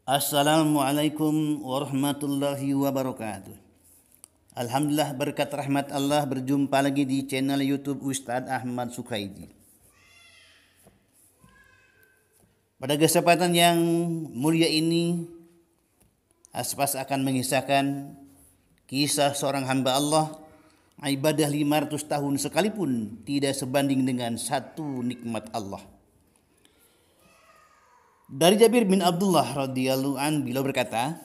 Assalamualaikum warahmatullahi wabarakatuh. Alhamdulillah, berkat rahmat Allah berjumpa lagi di channel YouTube Ustadz Ahmad Sukaidi. Pada kesempatan yang mulia ini, Aspas akan mengisahkan kisah seorang hamba Allah, ibadah 500 tahun sekalipun tidak sebanding dengan satu nikmat Allah. Dari Jabir bin Abdullah radhiyallahu an, beliau berkata,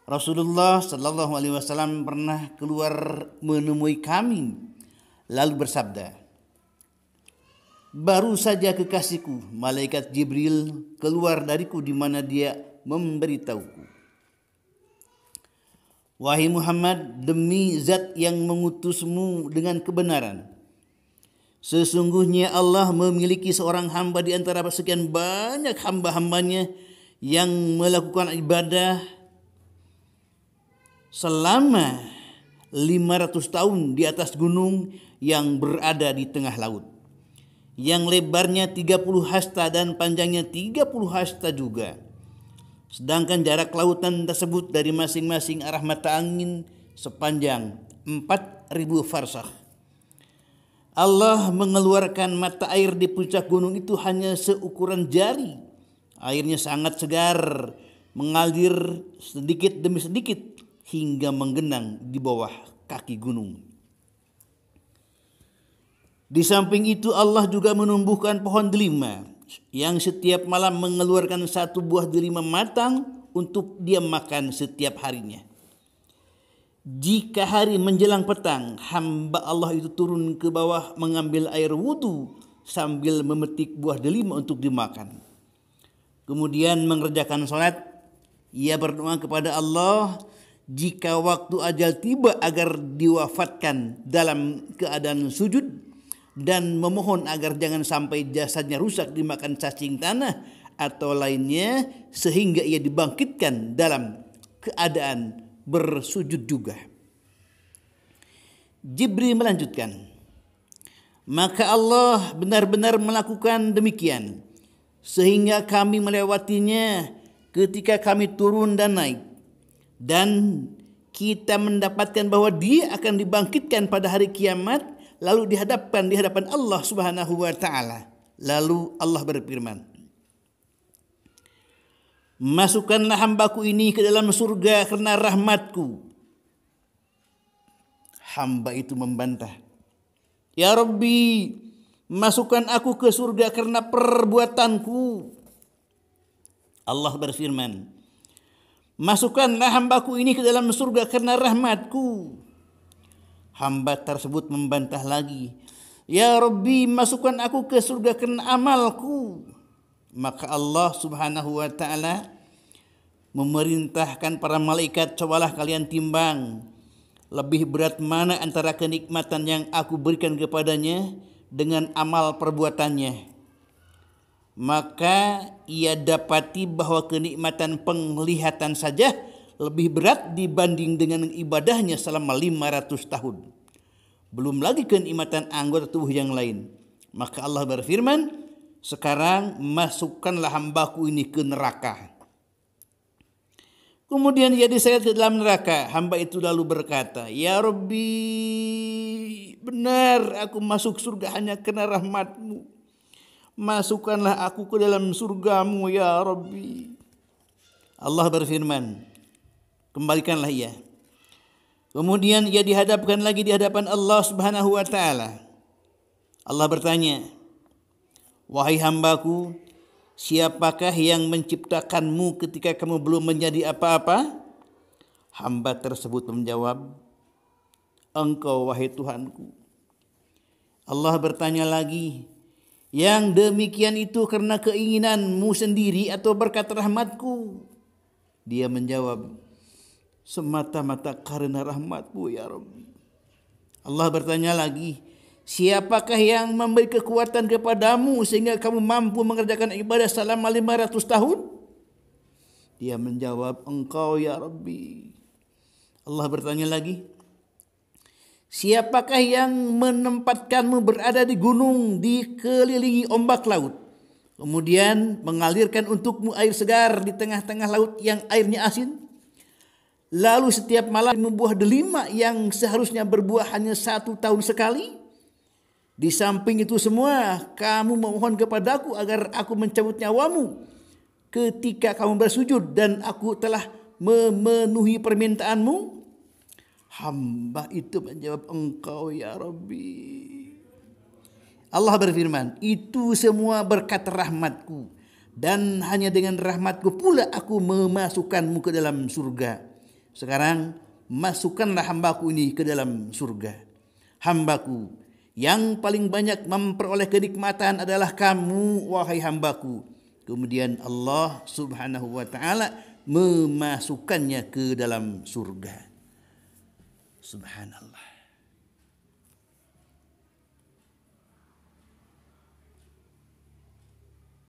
Rasulullah sallallahu alaihi wasallam pernah keluar menemui kami lalu bersabda, baru saja kekasihku malaikat Jibril keluar dariku di mana dia memberitahuku, wahai Muhammad, demi zat yang mengutusmu dengan kebenaran, sesungguhnya Allah memiliki seorang hamba di antara sekian banyak hamba-hambanya yang melakukan ibadah selama 500 tahun di atas gunung yang berada di tengah laut, yang lebarnya 30 hasta dan panjangnya 30 hasta juga. Sedangkan jarak lautan tersebut dari masing-masing arah mata angin sepanjang 4.000 farsakh. Allah mengeluarkan mata air di puncak gunung itu hanya seukuran jari. Airnya sangat segar, mengalir sedikit demi sedikit hingga menggenang di bawah kaki gunung. Di samping itu Allah juga menumbuhkan pohon delima yang setiap malam mengeluarkan satu buah delima matang untuk dia makan setiap harinya. Jika hari menjelang petang, hamba Allah itu turun ke bawah mengambil air wudhu sambil memetik buah delima untuk dimakan. Kemudian mengerjakan sholat, ia berdoa kepada Allah jika waktu ajal tiba agar diwafatkan dalam keadaan sujud, dan memohon agar jangan sampai jasadnya rusak dimakan cacing tanah atau lainnya sehingga ia dibangkitkan dalam keadaan bersujud juga. Jibril melanjutkan, maka Allah benar-benar melakukan demikian sehingga kami melewatinya ketika kami turun dan naik, dan kita mendapatkan bahwa dia akan dibangkitkan pada hari kiamat lalu dihadapkan di hadapan Allah Subhanahu wa taala. Lalu Allah berfirman, masukkanlah hambaku ini ke dalam surga karena rahmatku. Hamba itu membantah, ya Rabbi, masukkan aku ke surga karena perbuatanku. Allah berfirman, masukkanlah hambaku ini ke dalam surga karena rahmatku. Hamba tersebut membantah lagi, ya Rabbi, masukkan aku ke surga karena amalku. Maka Allah Subhanahu wa taala memerintahkan para malaikat, cobalah kalian timbang lebih berat mana antara kenikmatan yang aku berikan kepadanya dengan amal perbuatannya. Maka ia dapati bahwa kenikmatan penglihatan saja lebih berat dibanding dengan ibadahnya selama 500 tahun. Belum lagi kenikmatan anggota tubuh yang lain. Maka Allah berfirman, sekarang masukkanlah hambaku ini ke neraka. Kemudian ia diseret ke dalam neraka. Hamba itu lalu berkata, ya Rabbi, benar aku masuk surga hanya karena rahmatmu. Masukkanlah aku ke dalam surgamu ya Rabbi. Allah berfirman, kembalikanlah ia. Kemudian ia dihadapkan lagi di hadapan Allah Subhanahu wa taala. Allah bertanya, wahai hambaku, siapakah yang menciptakanmu ketika kamu belum menjadi apa-apa? Hamba tersebut menjawab, Engkau wahai Tuhanku. Allah bertanya lagi, yang demikian itu karena keinginanmu sendiri atau berkat rahmatku? Dia menjawab, semata-mata karena rahmatmu ya Rabbi. Allah bertanya lagi, siapakah yang memberi kekuatan kepadamu sehingga kamu mampu mengerjakan ibadah selama 500 tahun? Dia menjawab, Engkau ya Rabbi. Allah bertanya lagi, siapakah yang menempatkanmu berada di gunung dikelilingi ombak laut? Kemudian mengalirkan untukmu air segar di tengah-tengah laut yang airnya asin. Lalu setiap malam membuah delima yang seharusnya berbuah hanya 1 tahun sekali. Di samping itu semua, kamu memohon kepadaku agar aku mencabut nyawamu ketika kamu bersujud dan aku telah memenuhi permintaanmu. Hamba itu menjawab, engkau ya Rabbi. Allah berfirman, itu semua berkat rahmatku, dan hanya dengan rahmatku pula aku memasukkanmu ke dalam surga. Sekarang masukkanlah hambaku ini ke dalam surga. Hambaku yang paling banyak memperoleh kenikmatan adalah kamu, wahai hambaku. Kemudian Allah subhanahu wa ta'ala memasukkannya ke dalam surga. Subhanallah.